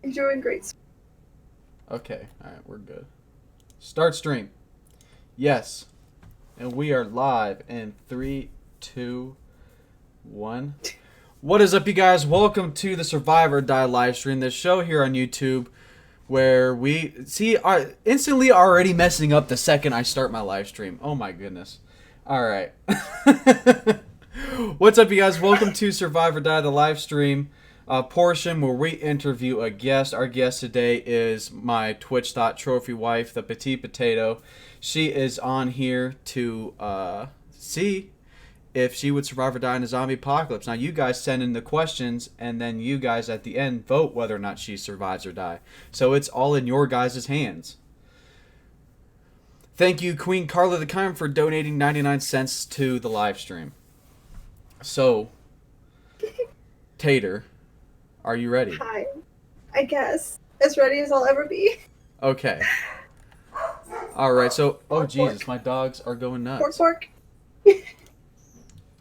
Enjoying great. Okay, alright, we're good. Start stream. Yes. And we are live in 3, 2, 1. What is up, you guys? Welcome to the Survive or Die live stream, this show here on YouTube where we see instantly already messing up the second I start my live stream. Oh my goodness. Alright. What's up, you guys? Welcome to Survive or Die, the live stream portion where we interview a guest. Our guest today is my Twitch trophy wife, the Petite Potato. She is on here to see if she would survive or die in a zombie apocalypse. Now, you guys send in the questions, and then you guys at the end vote whether or not she survives or die. So it's all in your guys' hands. Thank you, Queen Carla the Kind, for donating 99 cents to the live stream. So, Tater, are you ready? Hi. I guess. As ready as I'll ever be. Okay. Alright, so... Oh, Jesus, my dogs are going nuts. Pork.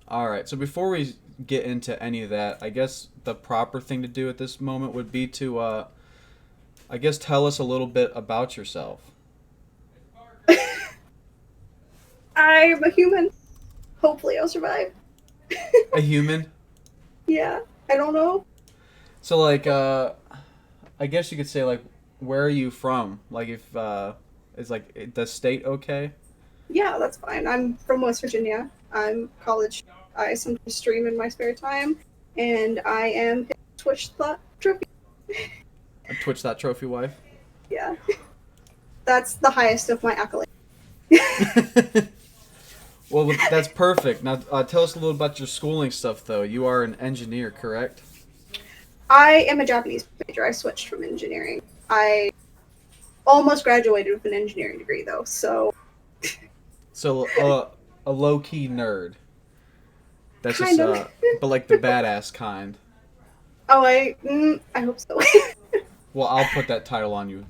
Alright, so before we get into any of that, I guess the proper thing to do at this moment would be to, I guess, tell us a little bit about yourself. I'm a human. Hopefully I'll survive. A human? Yeah. I don't know. So, like, I guess you could say, like, where are you from? Like, if, is, like, the state okay? Yeah, that's fine. I'm from West Virginia. I'm college. I sometimes stream in my spare time. And I am Twitch trophy. A Twitch trophy wife? Yeah. That's the highest of my accolades. Well, that's perfect. Now, tell us a little about your schooling stuff, though. You are an engineer, correct? I am a Japanese major. I switched from engineering. I almost graduated with an engineering degree, though, so... So, a low-key nerd. That's kind just, of. but like the badass kind. Oh, I hope so. Well, I'll put that title on you,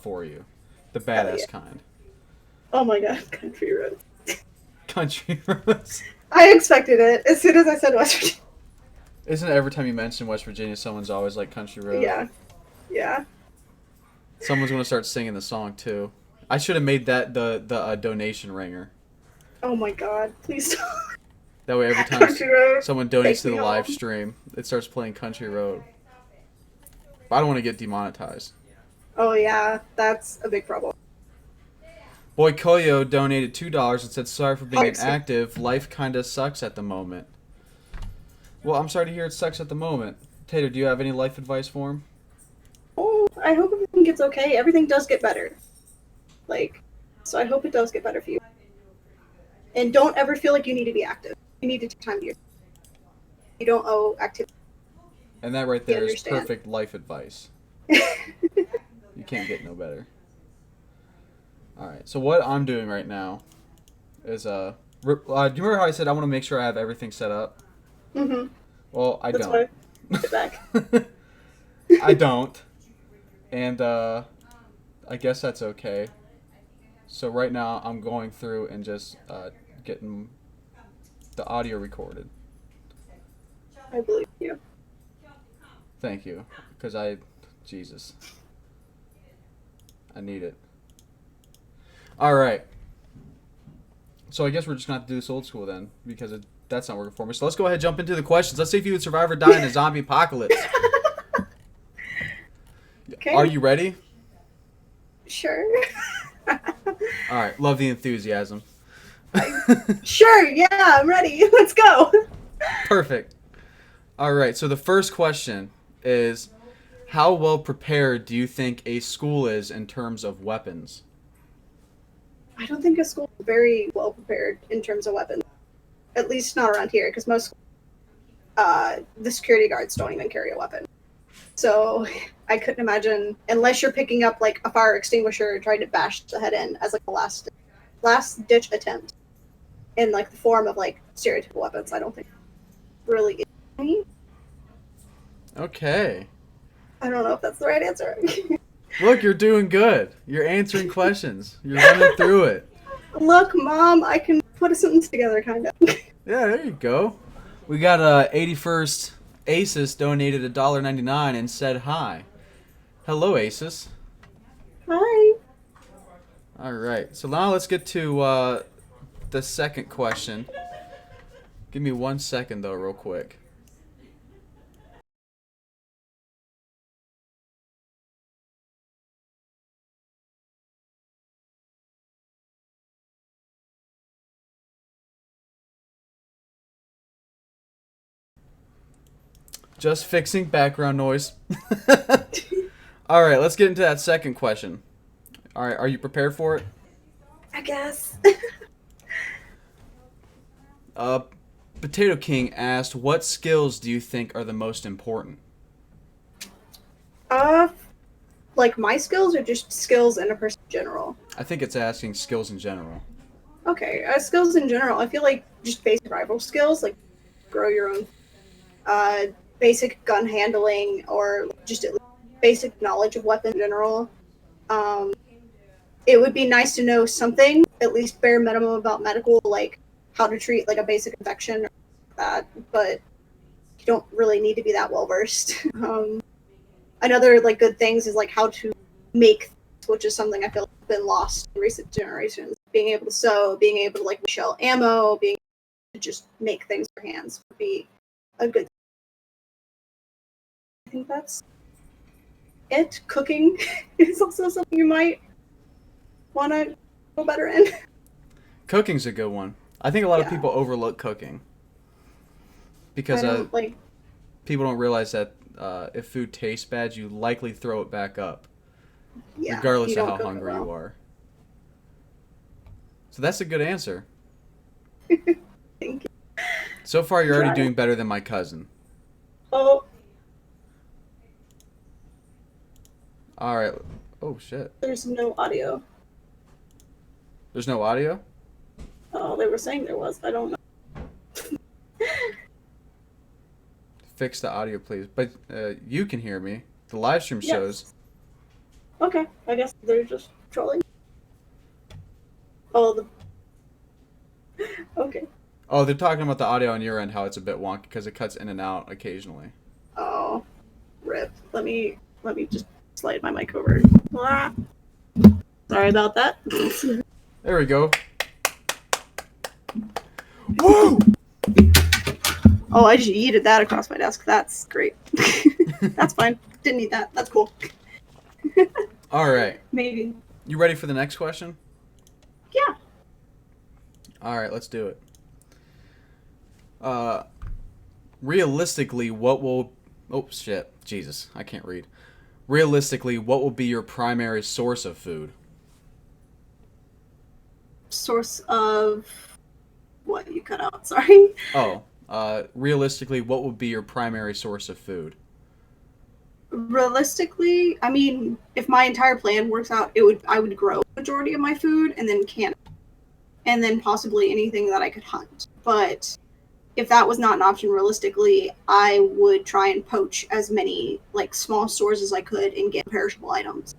for you. The badass yeah. kind. Oh my god, country road. Country roads. I expected it as soon as I said West Virginia. Isn't it every time you mention West Virginia, someone's always like country road? Yeah. Someone's gonna start singing the song too. I should have made that the donation ringer. Oh my god, please don't. That way, every time someone donates to the live stream, it starts playing Country Road. But I don't want to get demonetized. Oh yeah, that's a big problem. Boy Koyo donated $2 and said, "Sorry for being inactive. Life kinda sucks at the moment." Well, I'm sorry to hear it sucks at the moment. Tater, do you have any life advice for him? Oh, I hope everything gets okay. Everything does get better. So I hope it does get better for you. And don't ever feel like you need to be active. You need to take time to yourself. You don't owe activity. And that right there is perfect life advice. You can't get no better. Alright, so what I'm doing right now is, do you remember how I said I want to make sure I have everything set up? Mm-hmm. Well, I That's don't. Why sit back. I don't. And, I guess that's okay. So right now, I'm going through and just, getting the audio recorded. I believe you. Thank you. Because Jesus. I need it. Alright. So I guess we're just going to have to do this old school then. Because that's not working for me. So let's go ahead and jump into the questions. Let's see if you would survive or die in a zombie apocalypse. Okay. Are you ready? Sure. Alright. Love the enthusiasm. Sure, yeah, I'm ready. Let's go. Perfect. Alright, so the first question is, how well prepared do you think a school is in terms of weapons? I don't think a school is very well prepared in terms of weapons. At least not around here, because most the security guards don't even carry a weapon. So I couldn't imagine, unless you're picking up like a fire extinguisher and trying to bash the head in as like a last ditch attempt in like the form of like stereotypical weapons. I don't think really is any. Okay. I don't know if that's the right answer. Look, you're doing good. You're answering questions. You're running through it. Look, Mom, I can put a sentence together, kind of. Yeah, there you go. We got 81st Asus donated $1.99 and said hi. Hello, Aces. Hi. All right. So now let's get to the second question. Give me 1 second, though, real quick. Just fixing background noise. All right, let's get into that second question. All right, are you prepared for it? I guess. Uh, Potato King asked, "What skills do you think are the most important?" uh, like my skills or just skills in a person in general? I think it's asking skills in general. Okay, skills in general. I feel like just basic survival skills, like grow your own, uh, basic gun handling, or just at least basic knowledge of weapons in general. Um, it would be nice to know something, at least bare minimum about medical, like how to treat like a basic infection or that. But you don't really need to be that well versed. Another like good things is like how to make, things, which is something I feel like has been lost in recent generations. Being able to sew, being able to like shell ammo, being able to just make things for hands would be a good. I think that's it. Cooking is also something you might want to go better in. Cooking's a good one. I think a lot of Yeah, people overlook cooking I because don't like. people don't realize that if food tastes bad, you likely throw it back up, Yeah, if regardless you of don't how cook it hungry you well. are. So that's a good answer. Thank you. So far, you're already Try doing it. better than my cousin. Oh, All right. Oh shit. there's no audio. There's no audio? Oh, they were saying there was. I don't know. Fix the audio, please. But you can hear me. The live stream shows. Yes. Okay. I guess they're just trolling. Oh, the. Okay. Oh, they're talking about the audio on your end, how it's a bit wonky because it cuts in and out occasionally. Oh, rip. Let me just slide my mic over. Ah, sorry about that. There we go. Woo! Oh, I just yeeted that across my desk. That's great. That's fine. Didn't need that. That's cool. All right. Maybe. You ready for the next question? Yeah. All right, let's do it. Uh, realistically, what will... Oh, shit. Jesus, I can't read. Realistically, what will be your primary source of food? Source of what you cut out. Sorry. Oh, realistically, what would be your primary source of food? Realistically, I mean, if my entire plan works out, I would grow the majority of my food and then can it, and then possibly anything that I could hunt. But if that was not an option realistically, I would try and poach as many like small stores as I could and get perishable items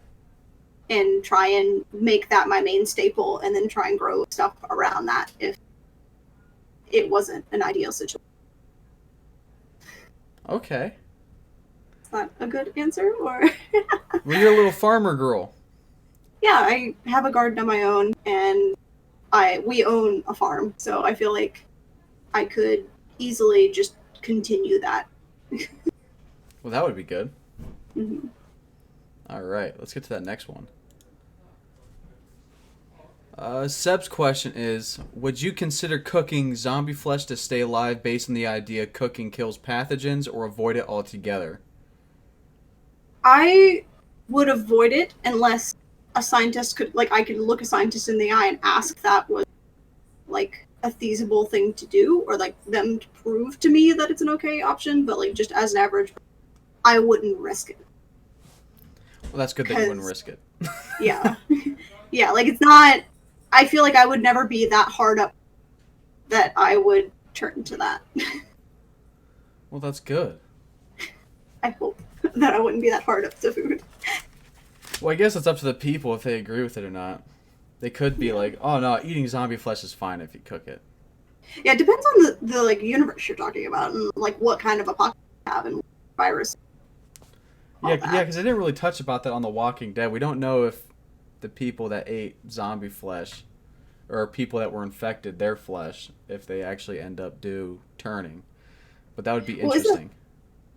and try and make that my main staple and then try and grow stuff around that if it wasn't an ideal situation. Okay. Is that a good answer or Well, you're a little farmer girl. yeah, I have a garden of my own and we own a farm, so I feel like I could easily just continue that. Well, that would be good. Mm-hmm. All right, let's get to that next one. Seb's question is, would you consider cooking zombie flesh to stay alive based on the idea cooking kills pathogens or avoid it altogether? I would avoid it unless a scientist could, like, I could look a scientist in the eye and ask if that was, like, a feasible thing to do, or, like, them to prove to me that it's an okay option, but, like, just as an average, I wouldn't risk it. Well, that's good that you wouldn't risk it. Yeah. Yeah, like, it's not, I feel like I would never be that hard up that I would turn to that. Well, that's good. I hope that I wouldn't be that hard up to food. Well, I guess it's up to the people if they agree with it or not. They could be like, oh no, eating zombie flesh is fine if you cook it. Yeah, it depends on the like universe you're talking about and like what kind of apocalypse you have and virus. all Yeah, that. because they didn't really touch about that on The Walking Dead. We don't know if the people that ate zombie flesh or people that were infected, their flesh, if they actually end up turning. But that would be Well, isn't interesting.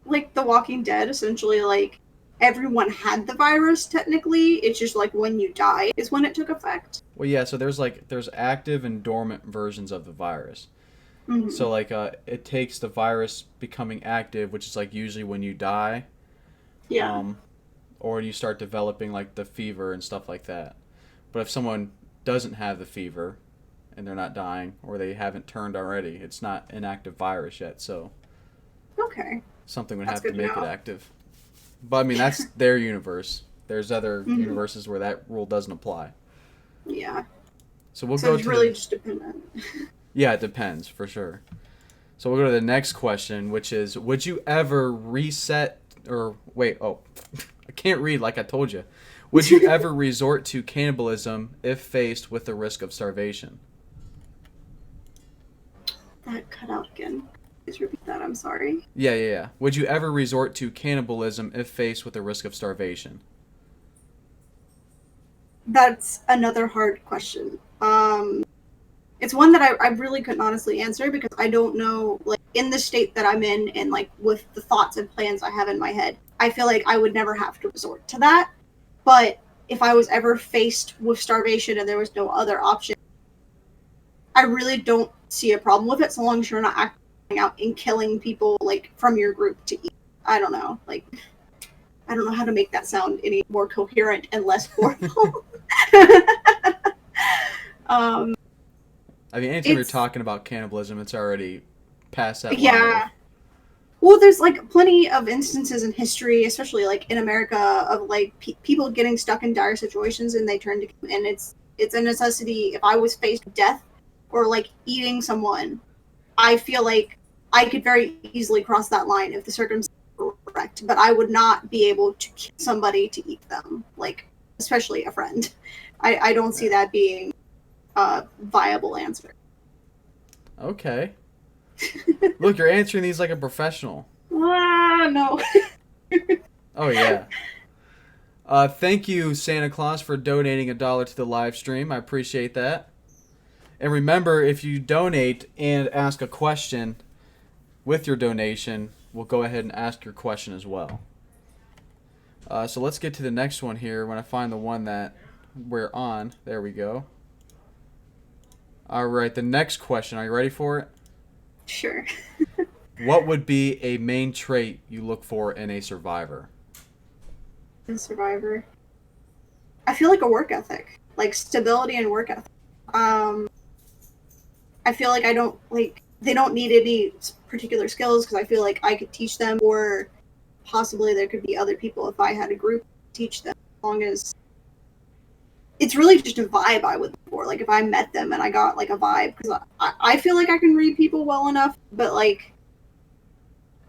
like The Walking Dead essentially like everyone had the virus technically? It's just like when you die is when it took effect. Well, yeah. So there's active and dormant versions of the virus. Hmm. So like it takes the virus becoming active, which is like usually when you die, Yeah. um, or you start developing like the fever and stuff like that. But if someone doesn't have the fever and they're not dying or they haven't turned already, it's not an active virus yet. So Okay. something would That's have to good to make it know. active. But I mean, that's their universe. There's other Hmm. universes where that rule doesn't apply. Yeah. So we'll So go it's to the. really just dependent. Yeah, it depends for sure. So we'll go to the next question, which is: would you ever reset or wait? Oh, I can't read like I told you. Would you ever resort to cannibalism if faced with the risk of starvation? That cut out again. Please repeat that. I'm sorry. Yeah. Would you ever resort to cannibalism if faced with the risk of starvation? That's another hard question. It's one that I really couldn't honestly answer because I don't know, like, in the state that I'm in and, like, with the thoughts and plans I have in my head, I feel like I would never have to resort to that. But if I was ever faced with starvation and there was no other option, I really don't see a problem with it so long as you're not acting out and killing people, like, from your group to eat. I don't know. Like, I don't know how to make that sound any more coherent and less horrible. um, I mean, anytime you're it's talking about cannibalism, it's already past that line of. yeah. Well, there's like plenty of instances in history, especially like in America, of like people getting stuck in dire situations and they turn to, and it's a necessity. If I was faced with death or like eating someone, I feel like I could very easily cross that line if the circumstances were correct. But I would not be able to kill somebody to eat them, like especially a friend. I don't see Yeah. that being a viable answer. Okay. Look, you're answering these like a professional. No. Oh yeah. Thank you, Santa Claus, for donating $1 to the live stream. I appreciate that. And remember, if you donate and ask a question with your donation, we'll go ahead and ask your question as well. So let's get to the next one here. When I find the one that we're on, there we go. All right, the next question. Are you ready for it? Sure. What would be a main trait you look for in a survivor? A survivor. I feel like a work ethic, like stability and work ethic. Um, I feel like I don't like they don't need any particular skills because I feel like I could teach them, or possibly there could be other people if I had a group to teach them. As long as it's really just a vibe I would look for. Like if I met them and I got like a vibe, because I feel like I can read people well enough, but like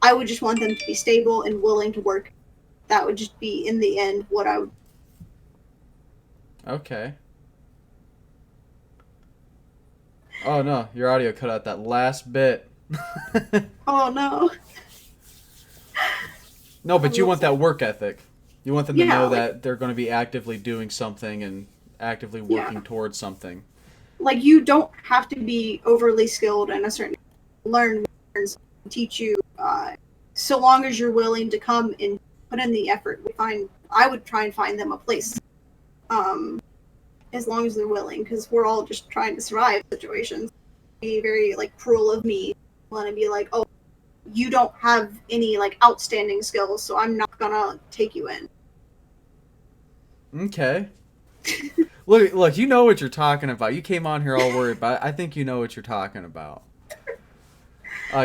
I would just want them to be stable and willing to work. That would just be in the end what I would. Okay. Oh no, your audio cut out that last bit. Oh no. No, I'm but you want listening. that work ethic. You want them to Yeah, know like that they're going to be actively doing something and actively yeah. working towards something. Like you don't have to be overly skilled in a certain learn teach you so long as you're willing to come and put in the effort. I would try and find them a place um as long as they're willing, because we're all just trying to survive situations. Be very like cruel of me want to be like, oh, you don't have any like outstanding skills, so I'm not gonna take you in. Okay. Look, you know what you're talking about. You came on here all worried, but I think you know what you're talking about.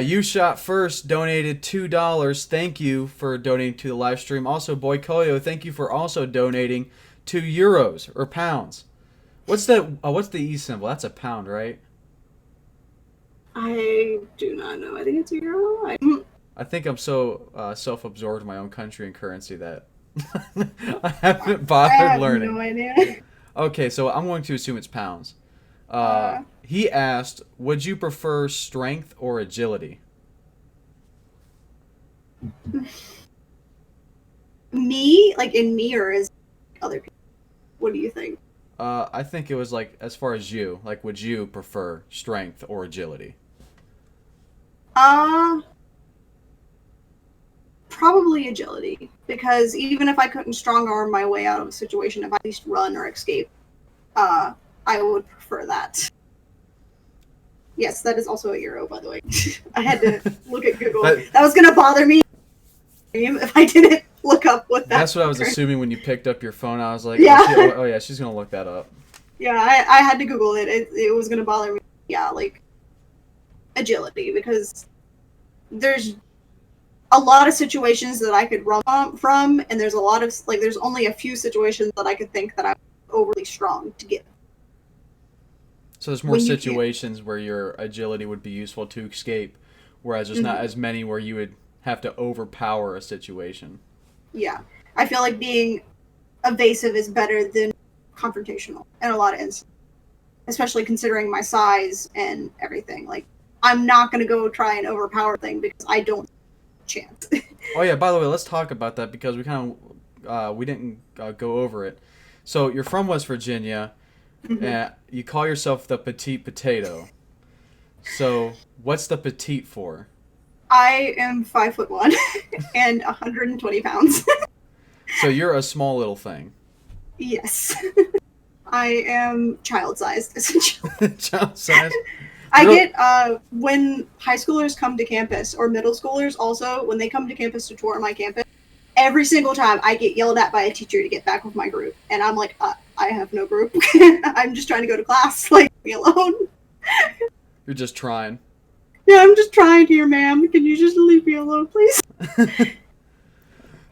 You shot first, donated $2. Thank you for donating to the live stream. Also, Boykoyo, thank you for also donating €2 or pounds. What's that? What's the E symbol? That's a pound, right? I do not know. I think it's a euro. I think I'm so self-absorbed in my own country and currency that I haven't I bothered have learning. no idea. Okay, so I'm going to assume it's pounds. Uh, He asked, "Would you prefer strength or agility?" Me, like in me, or as other people? What do you think? I think it was like, as far as you, like, would you prefer strength or agility? Uh, Probably agility, because even if I couldn't strong arm my way out of a situation, if I at least run or escape, uh, I would prefer that. Yes, that is also a euro, by the way. I had to look at Google. That That was gonna bother me if I didn't look up what that. that's what I was assuming when you picked up your phone. I was like, Yeah, oh yeah, she's gonna look that up. yeah. I had to Google it. It was gonna bother me. Yeah, like agility, because there's a lot of situations that I could run from, and there's a lot of like there's only a few situations that I could think that I'm overly strong to get. So there's more When you can't. situations where your agility would be useful to escape, whereas there's not Mhm. as many where you would have to overpower a situation. Yeah, I feel like being evasive is better than confrontational in a lot of instances, especially considering my size and everything. Like, I'm not gonna go try and overpower thing because I don't chance. Oh yeah, by the way, let's talk about that because we didn't go over it. So you're from West Virginia, Mhm. and you call yourself the Petite Potato. So what's the petite for? I am 5'1" and 120 pounds. So you're a small little thing. Yes. I am child sized, essentially. Child size. I Real. get when high schoolers come to campus, or middle schoolers also, when they come to campus to tour my campus, every single time I get yelled at by a teacher to get back with my group. And I'm like, I have no group. I'm just trying to go to class. Like, leave me alone. You're just trying. Yeah, I'm just trying here, ma'am. Can you just leave me alone, please?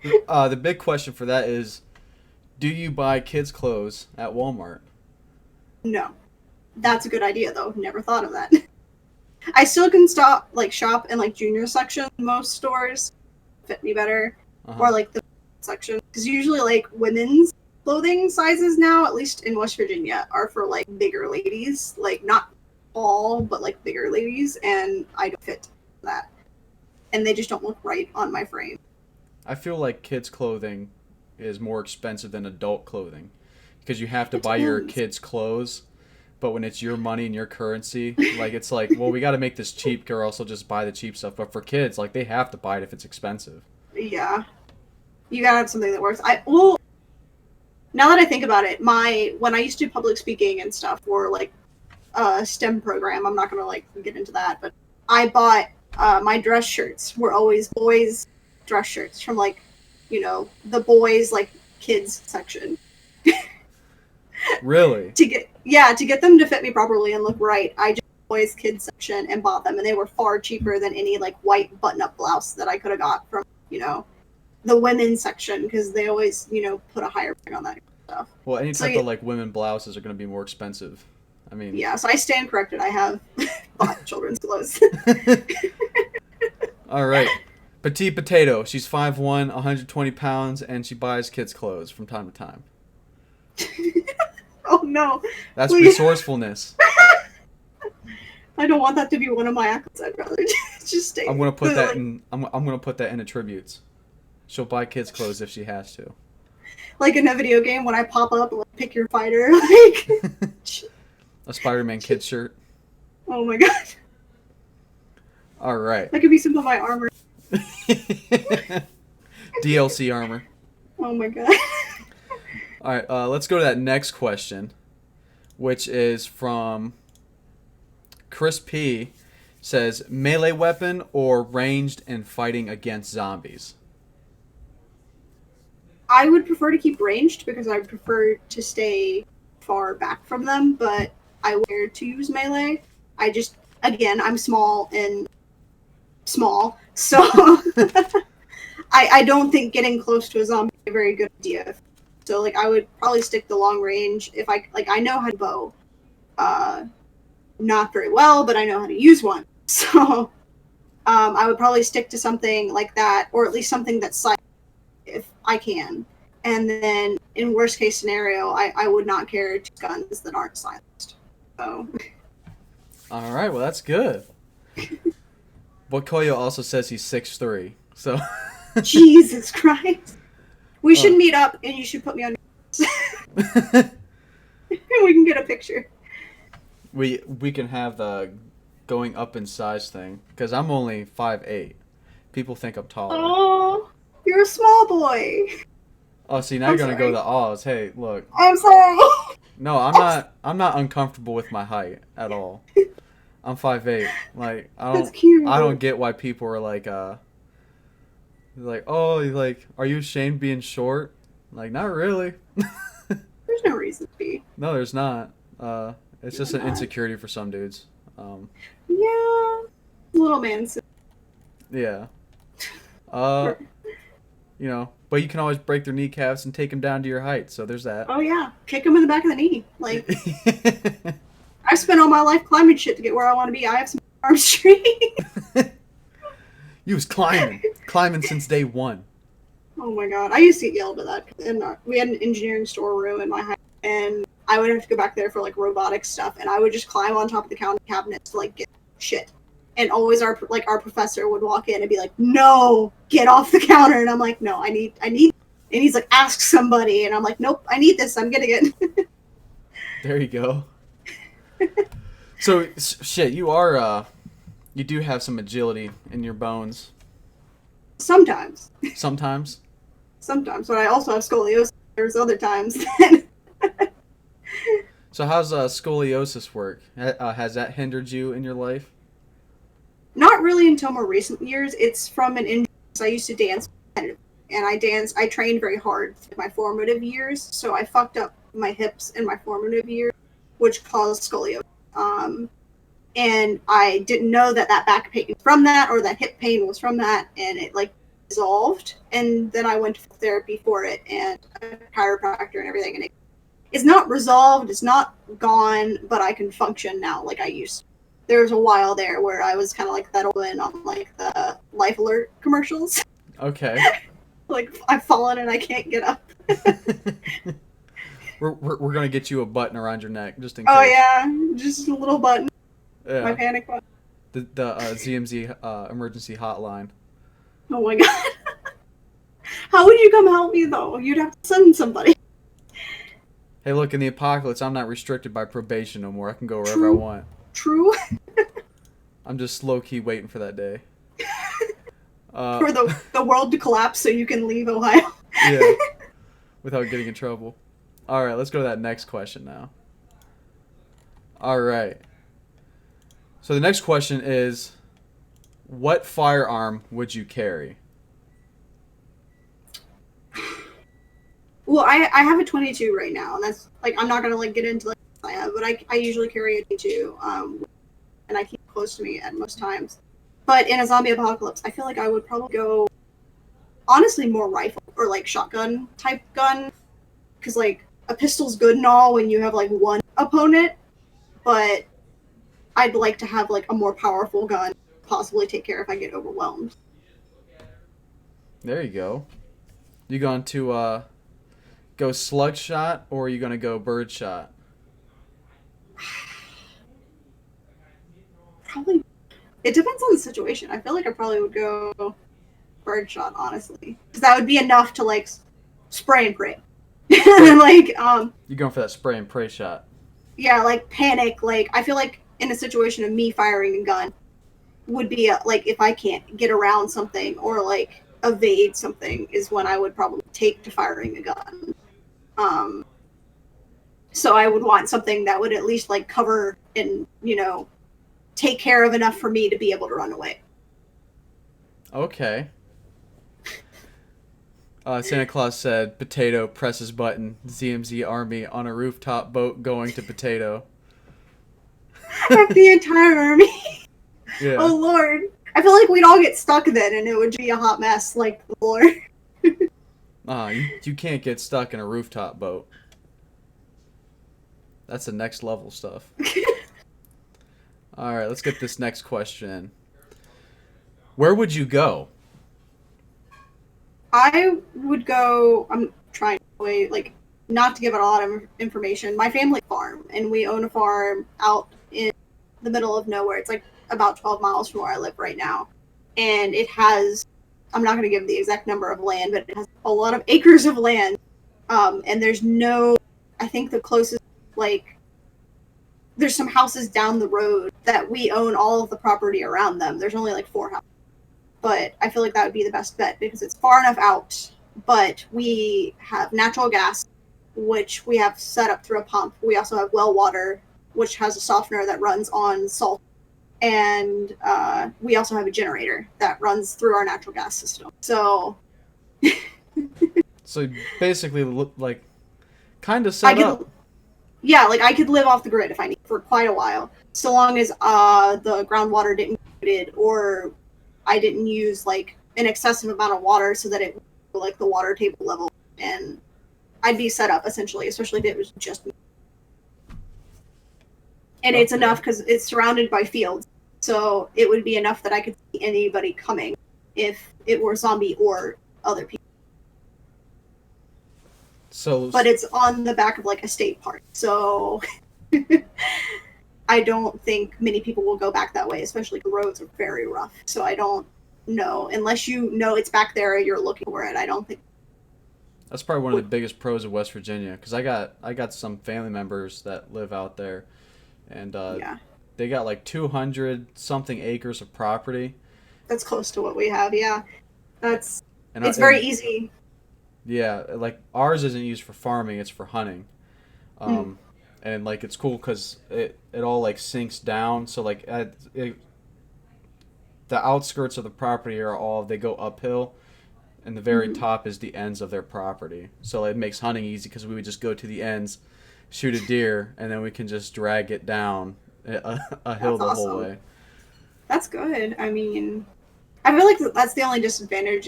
The big question for that is, do you buy kids' clothes at Walmart? No. That's a good idea, though. Never thought of that. I still can shop in like junior section in most stores. Fit me better. Uh-huh. Or like the section. Because usually like women's clothing sizes now, at least in West Virginia, are for like bigger ladies. Like not all, but like bigger ladies, and I don't fit that. And they just don't look right on my frame. I feel like kids' clothing is more expensive than adult clothing because you have to It buy your depends. kids' clothes, but when it's your money and your currency, like it's like, well, we got to make this cheap, or else they'll just buy the cheap stuff. But for kids, like they have to buy it if it's expensive. Yeah. You gotta have something that works. Well, now that I think about it, when I used to do public speaking and stuff, or like STEM program. I'm not gonna like get into that, but I bought my dress shirts were always boys dress shirts from like, the boys like kids section Really? to get them to fit me properly and look right. I just boys kids section and bought them, and they were far cheaper than any like white button up blouse that I could have got from the women's section, because they always put a higher price on that stuff. Well, any So type of like women blouses are going to be more expensive. I mean, yeah, so I stand corrected. I have bought children's clothes. all right. Petite Potato. She's 5'1", 120 pounds, and she buys kids' clothes from time to time. Oh no, That's please! resourcefulness. I don't want that to be one of my accolades. I'd rather just stay. I'm gonna put that Like, in. I'm gonna put that in attributes. She'll buy kids' clothes if she has to. like in a video game when I pop up and like, pick your fighter. Like, A Spider-Man kid shirt. oh my god, All right. that could be some of my armor. DLC armor. Oh my god. All right. Let's go to that next question, which is from Chris P. Says melee weapon or ranged and fighting against zombies. I would prefer to keep ranged because I prefer to stay far back from them, but I wear to use melee. Again, I'm small and small, so I don't think getting close to a zombie is a very good idea. So like I would probably stick to long range if I know how to bow. Not very well, but I know how to use one. So I would probably stick to something like that, or at least something that's silent if I can. And then in worst case scenario, I would not carry guns that aren't silenced. So All right. Well, that's good. But Koyo also says he's 6'3", so Jesus Christ. We should meet up, and you should put me on and we can get a picture. we can have the going up in size thing, because I'm only 5'8". People think I'm taller. Oh, you're a small boy. Oh, see, now I'm you're gonna sorry. go the ahs. Hey, look. I'm sorry. No, I'm not. I'm not uncomfortable with my height at all. I'm 5'8". Like That's cute. I don't get why people are like, oh, like, are you ashamed being short? Like, not really. There's no reason to be. No, there's not. It's just an not. insecurity for some dudes. Yeah, little man. Yeah. You know, but you can always break their kneecaps and take them down to your height. So there's that. Oh yeah, kick him in the back of the knee. Like, I spent all my life climbing shit to get where I want to be. I have some arm strength. You was climbing since day one. Oh my god, I used to get yelled at that. And we had an engineering storeroom in my house, and I would have to go back there for like robotic stuff, and I would just climb on top of the counter cabinets to like get shit. And always our professor would walk in and be like, "No, get off the counter." And I'm like, "No, I need." And he's like, "Ask somebody." And I'm like, "Nope, I need this. I'm getting it." There you go. So shit, you do have some agility in your bones. Sometimes. Sometimes. Sometimes, but I also have scoliosis. There's other times. So how's scoliosis work? Has that hindered you in your life? Not really until more recent years. It's from an injury. I used to dance, and I trained very hard in my formative years, so I fucked up my hips in my formative years, which caused scoliosis. And I didn't know that back pain was from that, or that hip pain was from that, and it like dissolved. And then I went to therapy for it, and a chiropractor and everything, and it's not resolved, it's not gone, but I can function now like I used to. There was a while there where I was kind of like that old man on like the Life Alert commercials. Okay. Like, I've fallen and I can't get up. we're gonna get you a button around your neck just in case. Oh yeah, just a little button. Yeah. My panic button. The ZMZ emergency hotline. Oh my god. How would you come help me though? You'd have to send somebody. Hey, look, in the apocalypse, I'm not restricted by probation no more. I can go wherever I want. True. I'm just low-key waiting for that day. For the world to collapse so you can leave Ohio. Yeah. Without getting in trouble. All right, let's go to that next question now. All right. So the next question is, what firearm would you carry? Well, I have a 22 right now, and that's like, I'm not gonna like get into like I have, but I usually carry a 22, and I keep it close to me at most times. But in a zombie apocalypse, I feel like I would probably go, honestly, more rifle or like shotgun type gun, because like a pistol's good and all when you have like one opponent, but I'd like to have like a more powerful gun, possibly take care if I get overwhelmed. There you go. You going to go slug shot, or are you going to go bird shot? Probably. It depends on the situation. I feel like I probably would go bird shot, honestly, because that would be enough to like spray and pray. Like You're going for that spray and pray shot. Yeah, like panic. Like I feel like in a situation of me firing a gun would be like if I can't get around something or like evade something is when I would probably take to firing a gun. So I would want something that would at least like cover and, you know, take care of enough for me to be able to run away. Okay. Santa Claus said, "Potato presses button. ZMZ army on a rooftop boat going to Potato." The entire army. Yeah. Oh Lord. I feel like we'd all get stuck then and it would be a hot mess like the Lord. You can't get stuck in a rooftop boat. That's the next level stuff. All right, let's get this next question. Where would you go? I would go, I'm trying to wait, like, not to give out a lot of information. My family farm, and we own a farm out in the middle of nowhere. It's like about 12 miles from where I live right now. And it has, I'm not going to give the exact number of land, but it has a a lot of acres of land, and there's no, I think the closest, like, there's some houses down the road that we own all of the property around them. There's only like 4 houses. But I feel like that would be the best bet because it's far enough out, but we have natural gas, which we have set up through a pump. We also have well water, which has a softener that runs on salt. And we also have a generator that runs through our natural gas system. So So basically, like, kind of set up. Yeah, like I could live off the grid if I need for quite a while, so long as the groundwater didn't get or I didn't use like an excessive amount of water so that it like the water table level, and I'd be set up essentially, especially if it was just me. And it's enough because it's surrounded by fields, so it would be enough that I could see anybody coming if it were zombie or other people. So, but it's on the back of like a state park, so I don't think many people will go back that way, especially the roads are very rough. So I don't know, unless you know it's back there, you're looking for it. I don't think that's probably one of the biggest pros of West Virginia, because I got some family members that live out there, and they got like 200 something acres of property. That's close to what we have. Yeah, it's very easy. Yeah, like ours isn't used for farming; it's for hunting. And like it's cool because it all like sinks down. So like the outskirts of the property are all they go uphill, and the very top is the ends of their property. So it makes hunting easy because we would just go to the ends, shoot a deer, and then we can just drag it down a hill the whole way. That's good. I mean, I feel like that's the only disadvantage.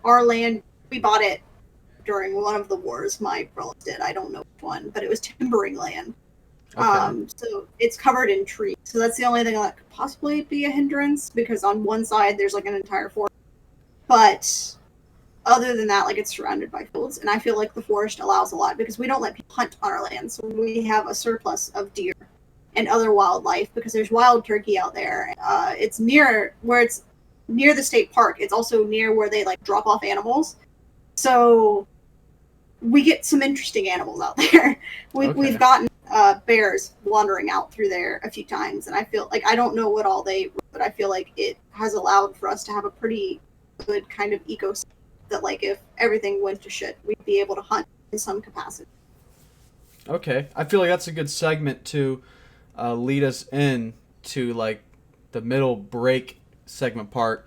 Our land, we bought it during one of the wars my relatives did. I don't know which one, but it was timbering land. Okay. So it's covered in trees. So that's the only thing that could possibly be a hindrance, because on one side there's like an entire forest. But other than that, like it's surrounded by fields, and I feel like the forest allows a lot because we don't let people hunt on our land. So we have a surplus of deer and other wildlife because there's wild turkey out there. It's near where it's near the state park. It's also near where they like drop off animals. So we get some interesting animals out there. We've gotten bears wandering out through there a few times, and I feel like I don't know what all they, but I feel like it has allowed for us to have a pretty good kind of ecosystem that, like, if everything went to shit, we'd be able to hunt in some capacity. Okay, I feel like that's a good segment to lead us in to like the middle break segment part.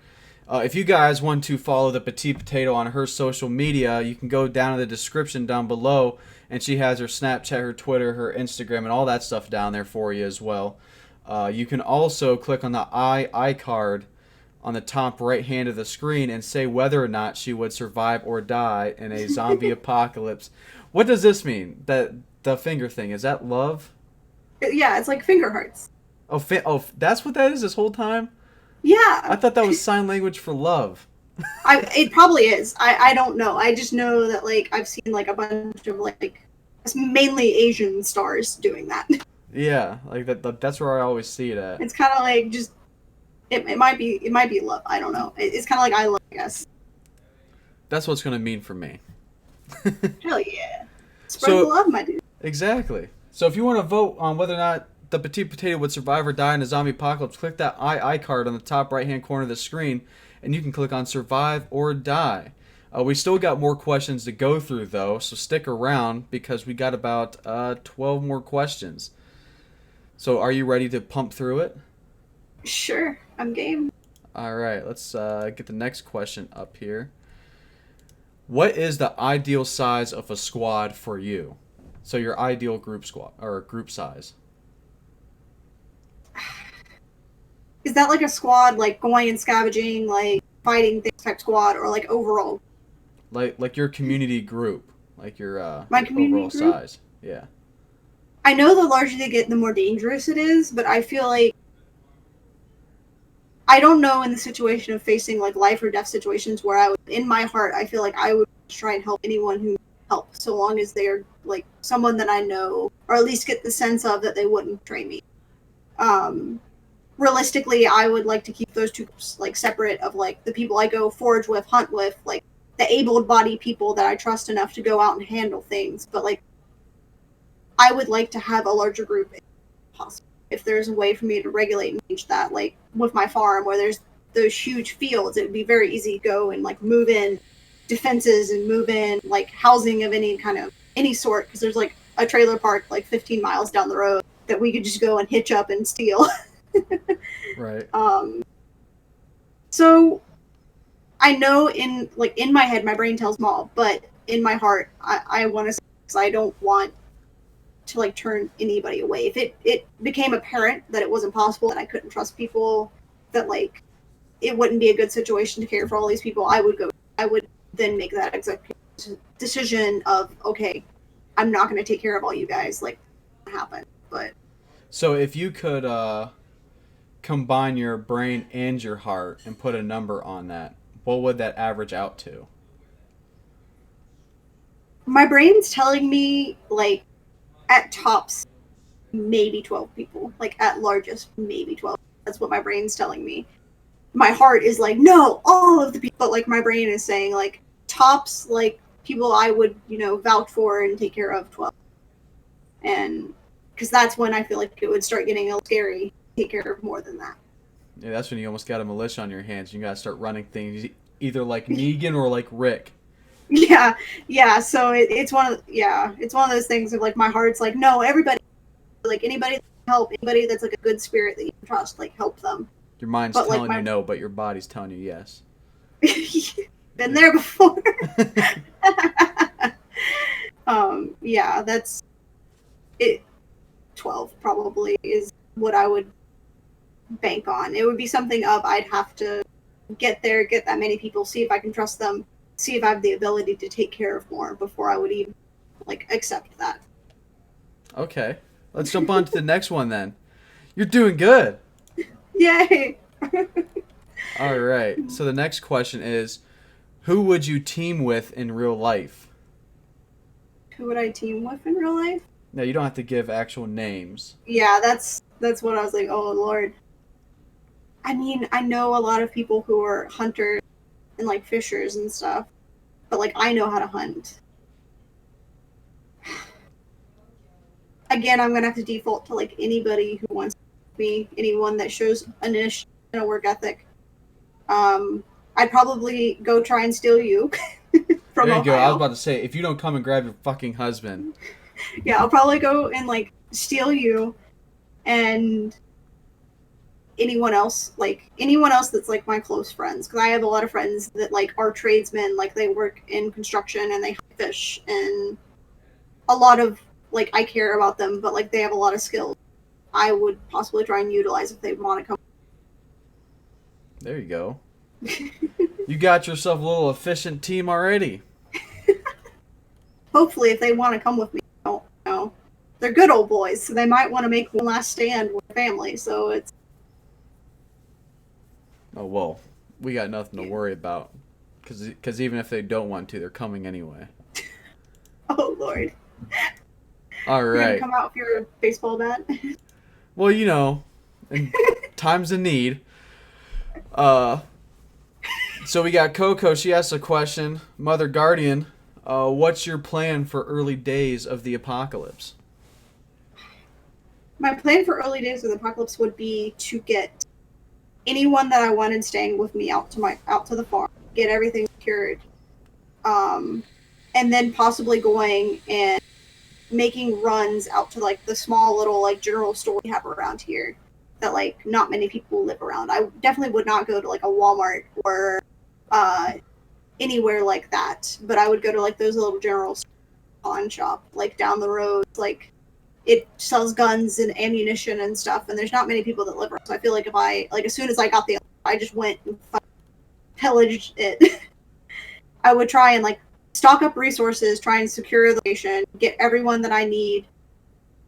If you guys want to follow the Petite Potato on her social media, you can go down in the description down below, and she has her Snapchat, her Twitter, her Instagram, and all that stuff down there for you as well. You can also click on the iCard on the top right hand of the screen and say whether or not she would survive or die in a zombie apocalypse. What does this mean? That the finger thing, is that love? Yeah, it's like finger hearts. Oh, that's what that is this whole time? Yeah. I thought that was sign language for love. It probably is. I don't know. I just know that like I've seen like a bunch of like mainly Asian stars doing that. Yeah, like that's where I always see it at. It's kind of like just it might be love. I don't know. It's kind of like I love, I guess. That's what it's gonna mean for me. Hell yeah. Spread the love, my dude. Exactly. So if you want to vote on whether or not the Petite Potato would survive or die in a zombie apocalypse, click that I card on the top right-hand corner of the screen, and you can click on Survive or Die. We still got more questions to go through, though, so stick around because we got about 12 more questions. So are you ready to pump through it? Sure, I'm game. All right, let's get the next question up here. What is the ideal size of a squad for you? So your ideal group squad or group size? Is that like a squad, like going and scavenging, like fighting things type squad, or like overall? Like your community group, like your My your community overall group? size. Yeah. I know the larger they get, the more dangerous it is, but I feel like I don't know in the situation of facing like life or death situations where I would, in my heart, I feel like I would try and help anyone who help, so long as they're like someone that I know, or at least get the sense of that they wouldn't betray me. Realistically, I would like to keep those two like separate of like the people I go forage with, hunt with, like the able-bodied people that I trust enough to go out and handle things. But like, I would like to have a larger group if possible. If there's a way for me to regulate and manage that, like with my farm where there's those huge fields, it would be very easy to go and like move in defenses and move in like housing of any sort, because there's like a trailer park like 15 miles down the road that we could just go and hitch up and steal. Right. So I know in my head my brain tells small, but in my heart I want to say, because I don't want to like turn anybody away. If it became apparent that it wasn't possible and I couldn't trust people, that like it wouldn't be a good situation to care for all these people, I would then make that executive decision of, okay, I'm not going to take care of all you guys. Like, it happen. But So if you could combine your brain and your heart and put a number on that, what would that average out to? my brain's telling me like at tops maybe 12 people, like at largest maybe 12. That's what my brain's telling me. My heart is like, no, all of the people. But like my brain is saying like tops, like people I would vouch for and take care of 12. And because that's when I feel like it would start getting a little scary to take care of more than that. Yeah, that's when you almost got a militia on your hands. You got to start running things either like Negan or like Rick. Yeah. So it's one of those things of like my heart's like, no, everybody, like anybody that can help, anybody that's like a good spirit that you can trust, like help them. Your mind's But telling like you no, but your body's telling you yes. been there before. Yeah, that's it. 12 probably is what I would bank on. It would be something of I'd have to get there, get that many people, see if I can trust them, see if I have the ability to take care of more before I would even like accept that. Okay. Let's jump on to the next one then. You're doing good. Yay! All right. So the next question is, who would you team with in real life? Who would I team with in real life? Now, you don't have to give actual names. Yeah, that's what I was like, oh Lord. I mean, I know a lot of people who are hunters and like fishers and stuff, but like I know how to hunt. Again, I'm gonna have to default to like anybody who wants me, anyone that shows initiative and a work ethic. I'd probably go try and steal you from There you Ohio. go. I was about to say, if you don't come and grab your fucking husband. Yeah, I'll probably go and like steal you and anyone else that's like my close friends, because I have a lot of friends that like are tradesmen, like they work in construction and they fish, and a lot of like I care about them, but like they have a lot of skills I would possibly try and utilize if they want to come. There you go. You got yourself a little efficient team already. Hopefully, if they want to come with me, I don't know. They're good old boys, so they might want to make one last stand with family. So it's Oh, well, we got nothing to worry about. Because even if they don't want to, they're coming anyway. oh Lord. All You're gonna right. come out with your baseball bat. Well, in times of need. So we got Coco. She asked a question. Mother Guardian, what's your plan for early days of the apocalypse? My plan for early days of the apocalypse would be to get anyone that I wanted staying with me out to the farm, get everything secured, and then possibly going and making runs out to like the small little like general store we have around here that like not many people live around. I definitely would not go to like a Walmart or anywhere like that, but I would go to like those little general pawn shop like down the road, like it sells guns and ammunition and stuff, and there's not many people that live around. So I feel like if I like as soon as I got I just went and pillaged it. I would try and like stock up resources, try and secure the location, get everyone that I need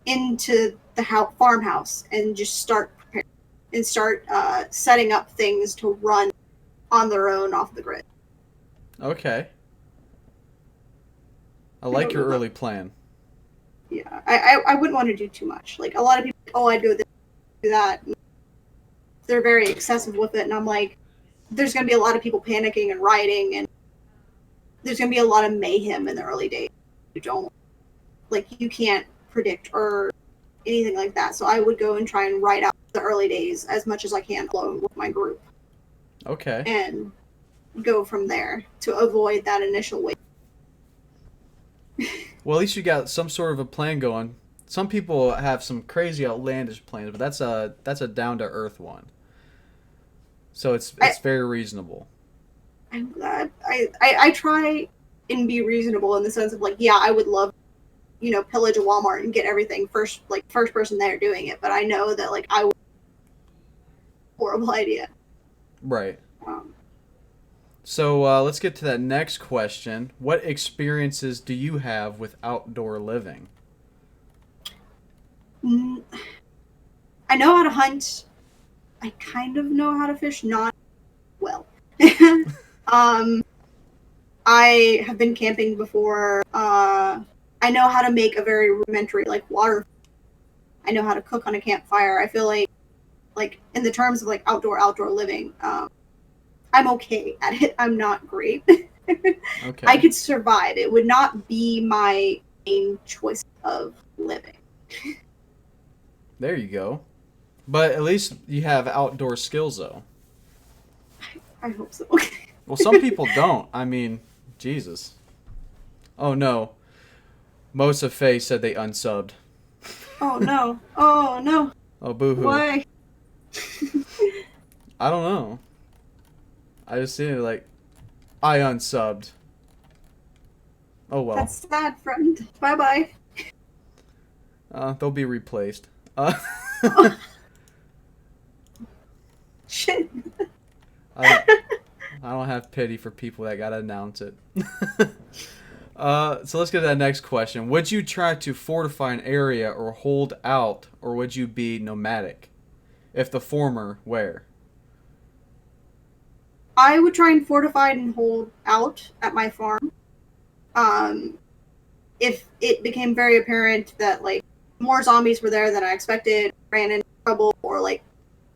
into the farmhouse, and just start preparing and start setting up things to run on their own off the grid. Okay. I like your early plan. Yeah, I wouldn't want to do too much. Like a lot of people, oh, I'd do this, do that. They're very excessive with it, and I'm like, there's going to be a lot of people panicking and rioting, and there's going to be a lot of mayhem in the early days. You can't predict or anything like that. So I would go and try and ride out the early days as much as I can alone with my group. Okay. And go from there to avoid that initial wave. Well, at least you got some sort of a plan going. Some people have some crazy outlandish plans, but that's a down to earth one. So it's very reasonable. I'm glad. I try and be reasonable in the sense of I would love, pillage a Walmart and get everything first person there doing it. But I know that I would horrible idea. Right. So let's get to that next question. What experiences do you have with outdoor living? I know how to hunt. I kind of know how to fish, not well. I have been camping before. I know how to make a very rudimentary water. I know how to cook on a campfire. I feel like in the terms of outdoor living, I'm okay at it. I'm not great. Okay. I could survive. It would not be my main choice of living. There you go. But at least you have outdoor skills, though. I hope so. Well, some people don't. I mean, Jesus. Oh, no. Mosa Faye said they unsubbed. Oh, no. Oh, no. Oh, boo-hoo. Why? I don't know. I just seen it I unsubbed. Oh, well. That's sad, friend. Bye-bye. They'll be replaced. Shit. I don't have pity for people that gotta announce it. So let's get to that next question. Would you try to fortify an area or hold out, or would you be nomadic? If the former, where? I would try and fortify and hold out at my farm. If it became very apparent that more zombies were there than I expected, ran into trouble, or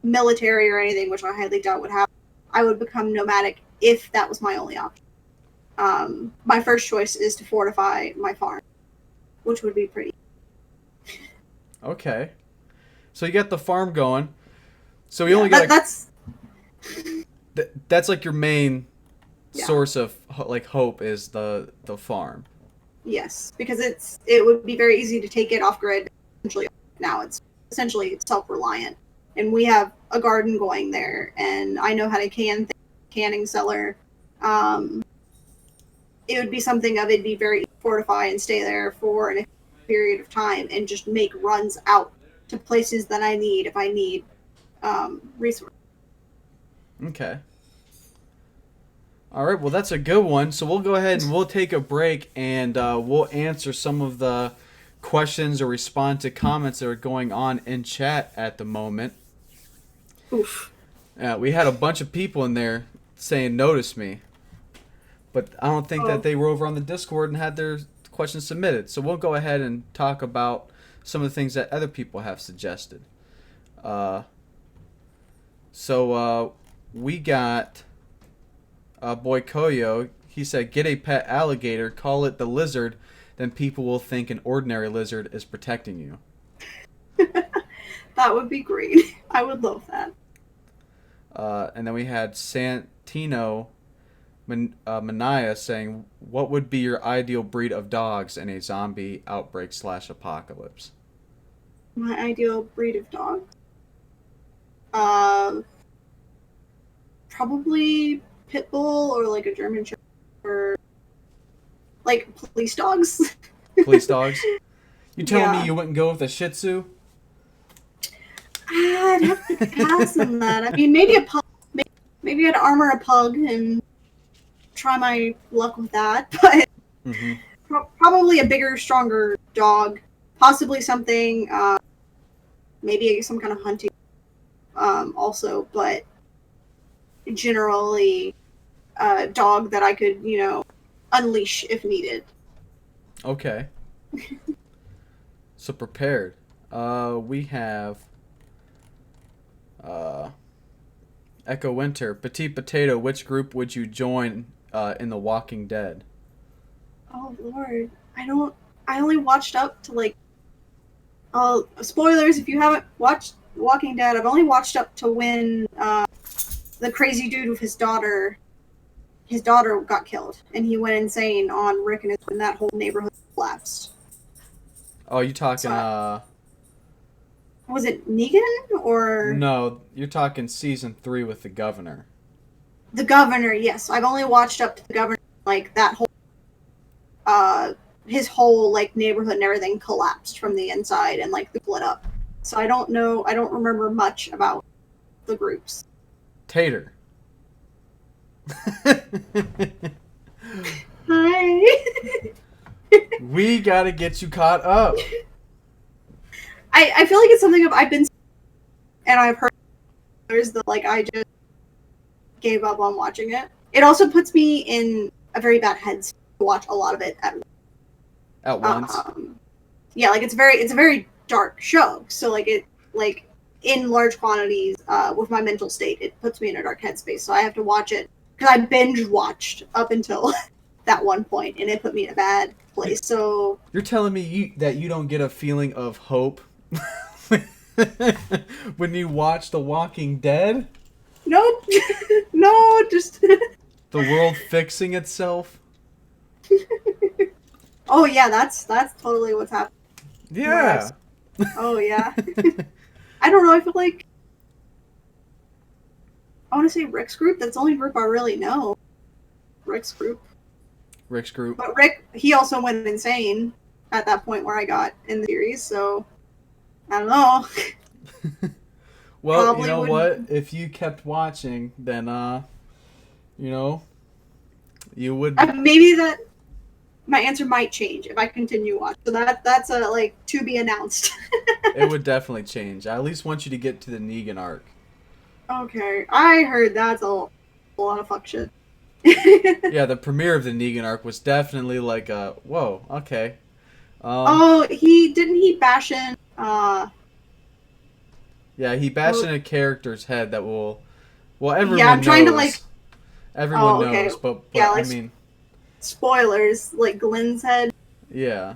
military or anything, which I highly doubt would happen, I would become nomadic if that was my only option. My first choice is to fortify my farm, which would be pretty. Okay. So you got the farm going. So we only got that's your main source of hope is the farm. Yes, because it would be very easy to take it off grid. Now it's essentially self-reliant, and we have a garden going there, and I know how to canning cellar. It would be something of it'd be very fortify and stay there for a period of time and just make runs out to places that I need if I need resources. Okay. All right, well, that's a good one. So we'll go ahead and we'll take a break, and we'll answer some of the questions or respond to comments that are going on in chat at the moment. Oof. We had a bunch of people in there saying, notice me. But I don't think that they were over on the Discord and had their questions submitted. So we'll go ahead and talk about some of the things that other people have suggested. So we got Boy Koyo. He said, get a pet alligator, call it the lizard, then people will think an ordinary lizard is protecting you. That would be great. I would love that. And then we had Santino Manaya saying, what would be your ideal breed of dogs in a zombie outbreak / apocalypse? My ideal breed of dog? Probably pit bull or a German Shepherd, or police dogs. Police dogs? You telling me you wouldn't go with a Shih Tzu? I'd have to pass on that. I mean, maybe a pug. Maybe I'd armor a pug and try my luck with that. But probably a bigger, stronger dog. Possibly something, maybe some kind of hunting also. But generally, a dog that I could, unleash if needed. Okay. So prepared. We have Echo Winter. Petite Potato, which group would you join in The Walking Dead? Oh Lord, I only watched up to like. Oh, spoilers! If you haven't watched Walking Dead, I've only watched up to when the crazy dude with his daughter got killed, and he went insane on Rick and his, and that whole neighborhood collapsed. Oh, you talking, So was it Negan or no, you're talking season 3 with the governor. the governor? Yes, I've only watched up to the governor, like that whole uh his whole like neighborhood and everything collapsed from the inside and like split up. So I don't know. I don't remember much about the groups. Tater. Hi. We gotta get you caught up. I feel like it's something I've been and I've heard others that like I just gave up on watching it. It also puts me in a very bad headspace to watch a lot of it At once. yeah, like it's a very dark show. So like it like in large quantities with my mental state, it puts me in a dark headspace. So I have to watch it because I binge watched up until that one point, and it put me in a bad place. So You're telling me that you don't get a feeling of hope when you watch The Walking Dead? nope, no, just The world fixing itself? oh yeah, that's totally what's happening. Yeah. Oh yeah. I don't know. I feel like I want to say Rick's group. That's the only group I really know. Rick's group. Rick's group. But Rick, he also went insane at that point where I got in the series. So I don't know. Well, Probably you know would- what? If you kept watching, then you know, you would. Maybe that my answer might change if I continue watching. So that's a like to be announced. It would definitely change. I at least want you to get to the Negan arc. Okay, I heard that's a lot of fuck shit. Yeah, the premiere of the Negan arc was definitely like a whoa. Okay. Oh, he bash in Yeah, he bashed in a character's head that will. Well, everyone yeah, I'm trying to knows. like Everyone Oh, okay. knows, but Yeah, like- I mean, spoilers like Glenn's head. yeah,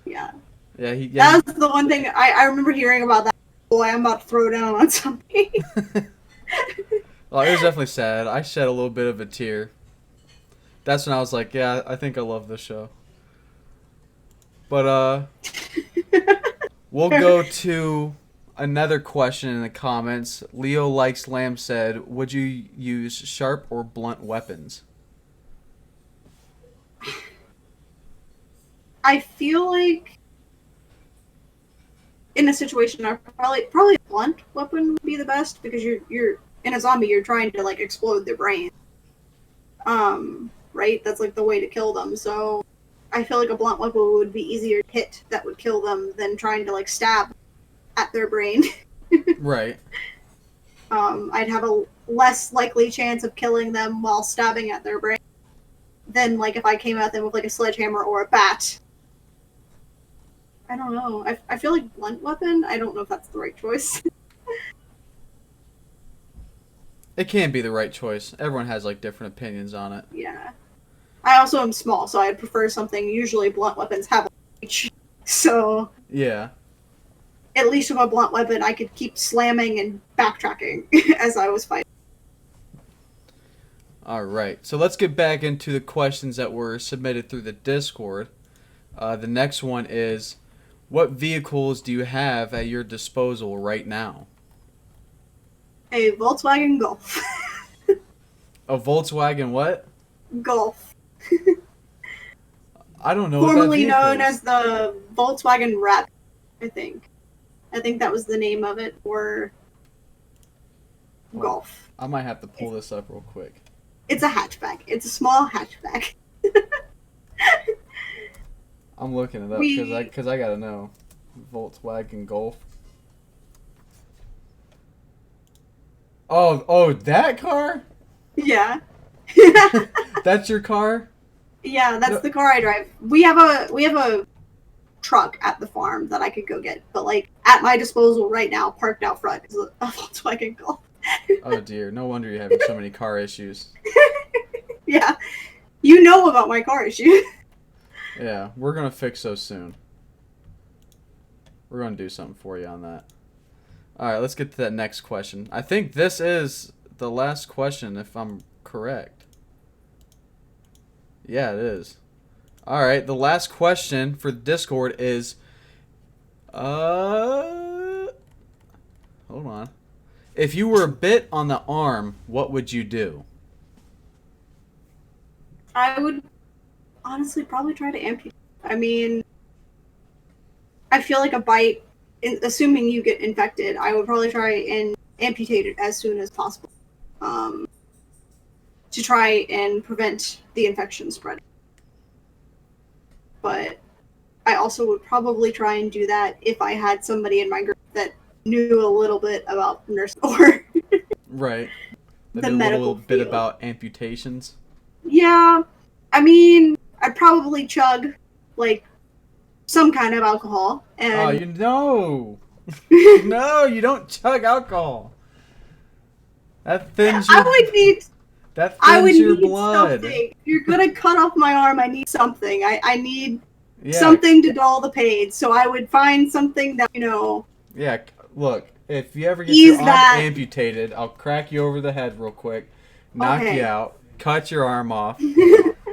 Yeah. yeah, yeah. That was the one thing I remember hearing about that. Boy, I'm about to throw down on something. Well, it was definitely sad. I shed a little bit of a tear. That's when I was like, yeah, I think I love this show. But we'll go to another question in the comments. Leo Likes Lamb said, "Would you use sharp or blunt weapons?" I feel like in a situation, I probably a blunt weapon would be the best because you're in a zombie. You're trying to like explode their brain. Right? That's like the way to kill them. So I feel like a blunt weapon would be easier to hit that would kill them than trying to like stab at their brain. Right. I'd have a less likely chance of killing them while stabbing at their brain than like if I came at them with like a sledgehammer or a bat. I don't know. I feel like blunt weapon. I don't know if that's the right choice. It can be the right choice. Everyone has like different opinions on it. Yeah. I also am small, so I'd prefer something. Usually, blunt weapons have a reach, so Yeah. at least with a blunt weapon, I could keep slamming and backtracking as I was fighting. All right. So let's get back into the questions that were submitted through the Discord. The next one is, what vehicles do you have at your disposal right now? A Volkswagen Golf. A Volkswagen what? Golf. I don't know. Formerly what that known vehicle is. as the Volkswagen Rabbit, I think. I think that was the name of it, or Golf. I might have to pull this up real quick. It's a hatchback. It's a small hatchback. I'm looking it up because I gotta know. Volkswagen Golf. Oh, that car? Yeah. That's your car? Yeah, that's No. the car I drive. We have a truck at the farm that I could go get, but like at my disposal right now, parked out front, is a Volkswagen Golf. Oh dear, no wonder you're having so many car issues. Yeah, you know about my car issue. Yeah, we're gonna fix those soon. We're gonna do something for you on that. All right, let's get to that next question. I think this is the last question, if I'm correct. Yeah, it is. All right, the last question for Discord is, hold on. If you were bit on the arm, what would you do? I would honestly probably try to amputate. I mean, I feel like a bite, assuming you get infected, I would probably try and amputate it as soon as possible, to try and prevent the infection spreading. But I also would probably try and do that if I had somebody in my group that knew a little bit about nursing or Right. the Maybe a medical little bit field. about amputations. Yeah, I mean, I'd probably chug like some kind of alcohol, Oh, and you know. No, you don't chug alcohol. That thins I your would need. that I would thins your need blood. something. If you're gonna cut off my arm, I need something. I need Yeah. something to dull the pain. So I would find something that, Yeah, look, if you ever get ease your arm that. amputated, I'll crack you over the head real quick, knock Okay. you out, cut your arm off,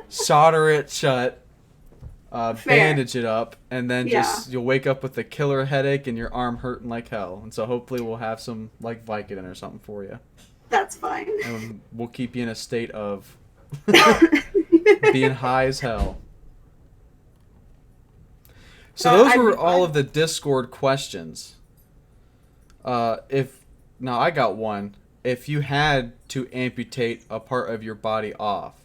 solder it shut, bandage it up, and then just you'll wake up with a killer headache and your arm hurting like hell. And so hopefully we'll have some like Vicodin or something for you. That's fine. And we'll keep you in a state of being high as hell. So those were all of the Discord questions. Now I got one. If you had to amputate a part of your body off,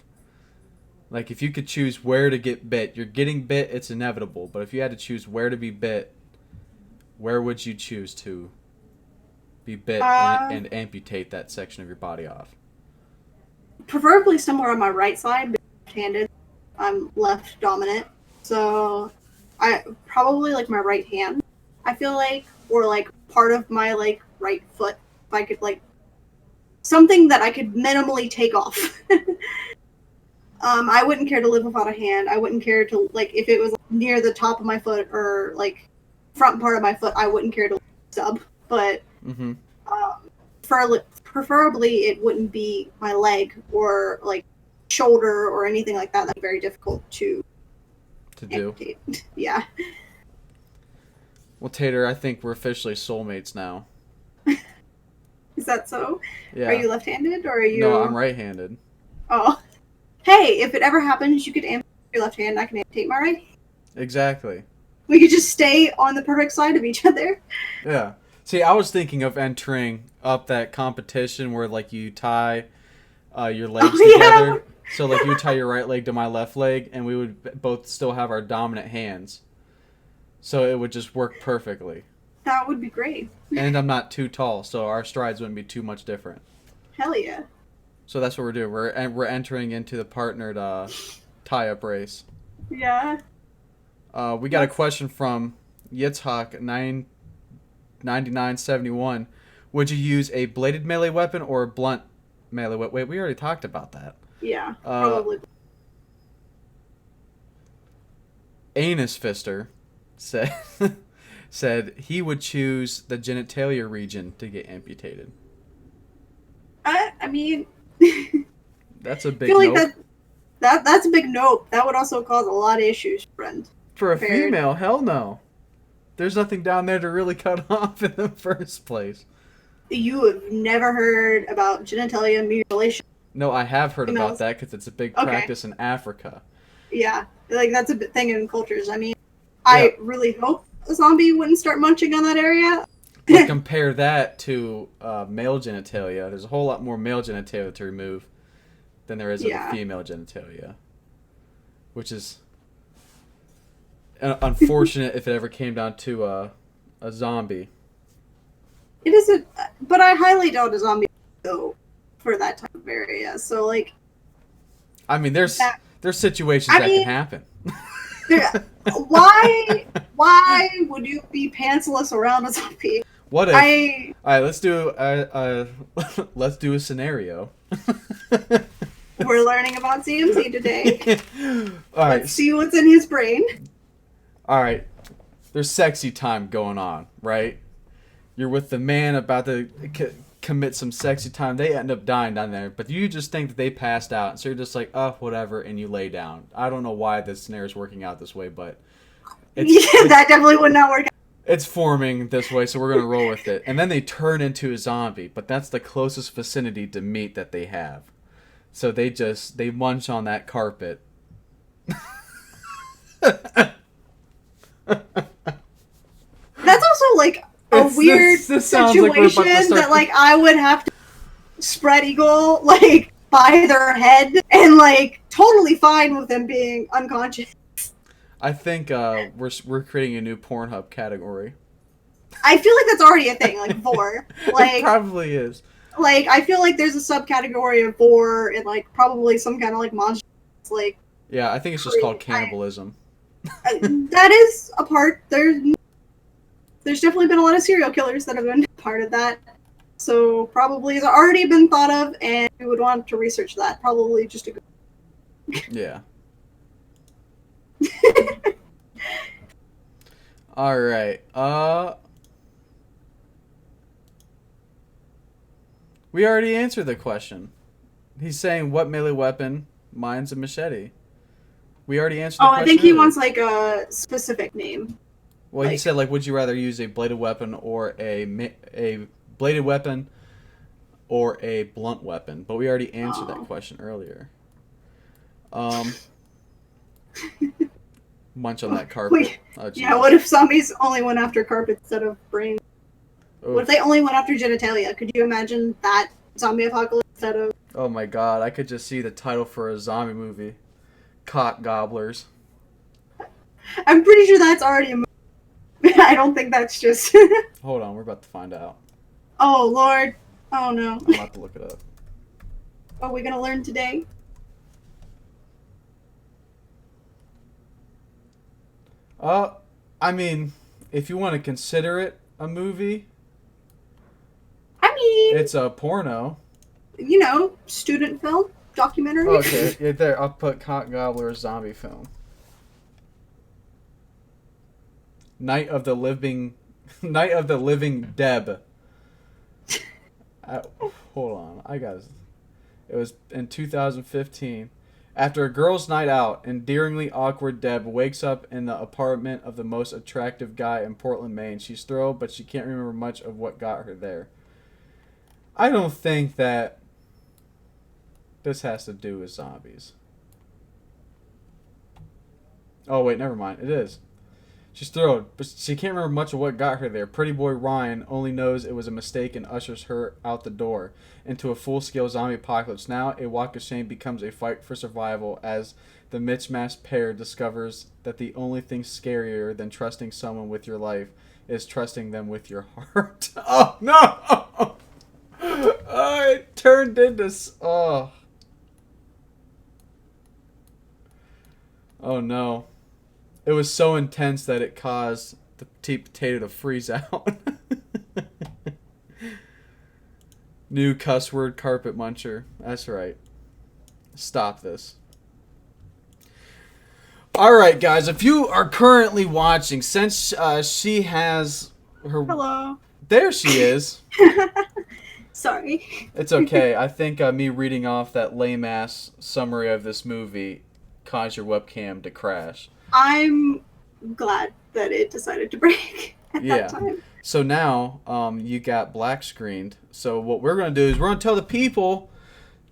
like if you could choose where to get bit, you're getting bit, it's inevitable. But if you had to choose where to be bit, where would you choose to be bit and amputate that section of your body off? Preferably somewhere on my right side, left-handed. I'm left dominant, so I probably like my right hand. I feel like, or like part of my like right foot. If I could like something that I could minimally take off. I wouldn't care to live without a hand. I wouldn't care to like if it was near the top of my foot or like front part of my foot. I wouldn't care to stub, but preferably it wouldn't be my leg or like shoulder or anything like that. That'd be very difficult to amputate. Yeah. Well, Tater, I think we're officially soulmates now. Is that so? Yeah. Are you left-handed or are you? No, I'm right-handed. Oh. Hey, if it ever happens, you could amputate your left hand. I can amputate my right. Exactly. We could just stay on the perfect side of each other. Yeah. See, I was thinking of entering up that competition where like you tie your legs together. So like you would tie your right leg to my left leg, and we would both still have our dominant hands. So it would just work perfectly. That would be great. And I'm not too tall, so our strides wouldn't be too much different. Hell yeah. So that's what we're doing. We're entering into the partnered tie-up race. Yeah. We got a question from Yitzhak 9971. Would you use a bladed melee weapon or a blunt melee weapon? Wait, we already talked about that. Yeah, probably. Anus Fister said he would choose the genitalia region to get amputated. I mean, that's a big I feel nope. like that's a big nope. That would also cause a lot of issues, friend. For a female, hell no. There's nothing down there to really cut off in the first place. You have never heard about genitalia mutilation? No, I have heard about that because it's a big practice in Africa. Yeah, like that's a big thing in cultures. I mean, I really hope a zombie wouldn't start munching on that area. But compare that to male genitalia. There's a whole lot more male genitalia to remove than there is of the female genitalia. Which is unfortunate if it ever came down to a zombie. It is but I highly doubt a zombie though for that type of area. So like, I mean, there's situations that can happen. Why would you be pantsless around a zombie? What if? All right, let's do a scenario. Where we're learning about ZMZ today. All right. Let's see what's in his brain. All right. There's sexy time going on, right? You're with the man about to commit some sexy time. They end up dying down there, but you just think that they passed out, so you're just like, oh, whatever, and you lay down. I don't know why this scenario is working out this way, but that definitely would not work out. It's forming this way, so we're gonna roll with it. And then they turn into a zombie, but that's the closest vicinity to meat that they have. So they munch on that carpet. That's also like a weird situation that like I would have to spread eagle like by their head and like totally fine with them being unconscious. I think we're creating a new Pornhub category. I feel like that's already a thing, like vor. Like it probably is. Like I feel like there's a subcategory of vor and like probably some kind of like monster. Like yeah, I think it's just called cannibalism. That is a part. There's definitely been a lot of serial killers that have been part of that. So probably it's already been thought of, and we would want to research that. Probably just a good. Yeah. All right. We already answered the question. He's saying what melee weapon? Mine's a machete. We already answered the question. I think he earlier. wants like a specific name. Well, he said like, would you rather use a bladed weapon or a bladed weapon or a blunt weapon? But we already answered that question earlier. Munch on that carpet. Wait, yeah, what if zombies only went after carpet instead of brain? Oof. What if they only went after genitalia? Could you imagine that zombie apocalypse instead of... Oh my god, I could just see the title for a zombie movie. Cock Gobblers. I'm pretty sure that's already a movie. I don't think that's just... Hold on, we're about to find out. Oh, Lord. Oh, no. I'm about to look it up. What are we going to learn today? I mean, if you want to consider it a movie... I mean... It's a porno. You know, student film, documentary. Okay, yeah, there, I'll put Cock Gobbler zombie film. Night of the Living Deb. Hold on, it was in 2015. After a girl's night out, endearingly awkward Deb wakes up in the apartment of the most attractive guy in Portland, Maine. She's thrilled, but she can't remember much of what got her there. I don't think that this has to do with zombies. Oh, wait, never mind. It is. She's thrilled, but she can't remember much of what got her there. Pretty boy Ryan only knows it was a mistake and ushers her out the door into a full-scale zombie apocalypse. Now, a walk of shame becomes a fight for survival as the mismatched pair discovers that the only thing scarier than trusting someone with your life is trusting them with your heart. Oh, no! Oh, it turned into... Oh. Oh, no. It was so intense that it caused the petite potato to freeze out. New cuss word, carpet muncher. That's right. Stop this. Alright, guys. If you are currently watching, since she has her... Hello. There she is. Sorry. It's okay. I think me reading off that lame-ass summary of this movie caused your webcam to crash. I'm glad that it decided to break at that time. So now you got black screened. So what we're going to do is we're going to tell the people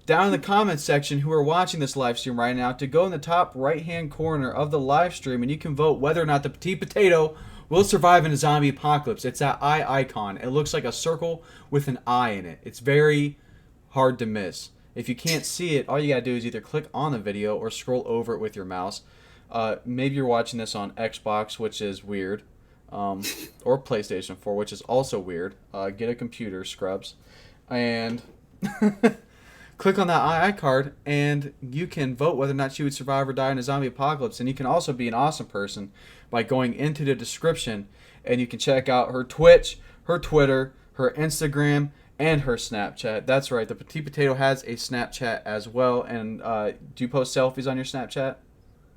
down in the comments section who are watching this live stream right now to go in the top right-hand corner of the live stream, and you can vote whether or not the petite potato will survive in a zombie apocalypse. It's that eye icon. It looks like a circle with an eye in it. It's very hard to miss. If you can't see it, all you got to do is either click on the video or scroll over it with your mouse. Maybe you're watching this on Xbox, which is weird, or PlayStation 4, which is also weird. Get a computer, scrubs, and click on that eye card, and you can vote whether or not she would survive or die in a zombie apocalypse. And you can also be an awesome person by going into the description, and you can check out her Twitch, her Twitter, her Instagram, And her Snapchat. That's right. The Petite Potato has a Snapchat as well. And do you post selfies on your Snapchat?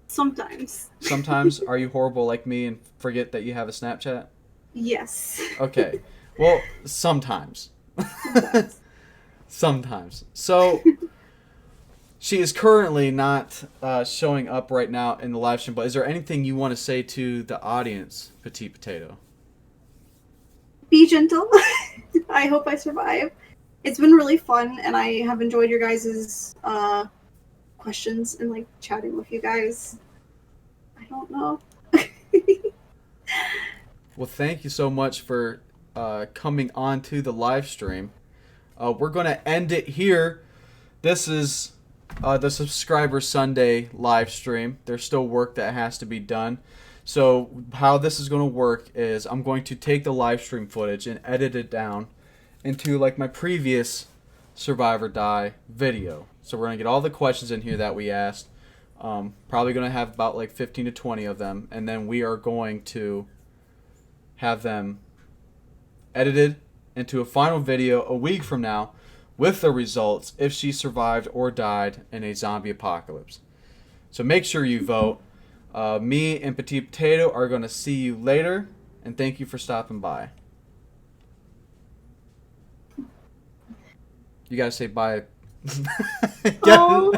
Sometimes. Sometimes. Are you horrible like me and forget that you have a Snapchat? Yes. Okay. Well, sometimes. Sometimes. Sometimes. So she is currently not showing up right now in the live stream, but is there anything you want to say to the audience, Petite Potato? Be gentle. I hope I survive. It's been really fun, and I have enjoyed your guys' questions and like chatting with you guys. I don't know. Well, thank you so much for coming on to the live stream. We're going to end it here. This is the Subscriber Sunday live stream. There's still work that has to be done. So how this is going to work is I'm going to take the live stream footage and edit it down into like my previous Survive or Die video. So we're going to get all the questions in here that we asked. Probably going to have about like 15 to 20 of them. And then we are going to have them edited into a final video a week from now with the results if she survived or died in a zombie apocalypse. So make sure you vote. Me and Petite Potato are going to see you later, and thank you for stopping by. You got to say bye. Oh,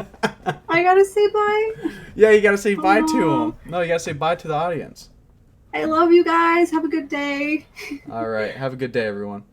I gotta say bye. Yeah, you got to say bye to Aw. them. No, you got to say bye to the audience. I love you guys. Have a good day. All right. Have a good day, everyone.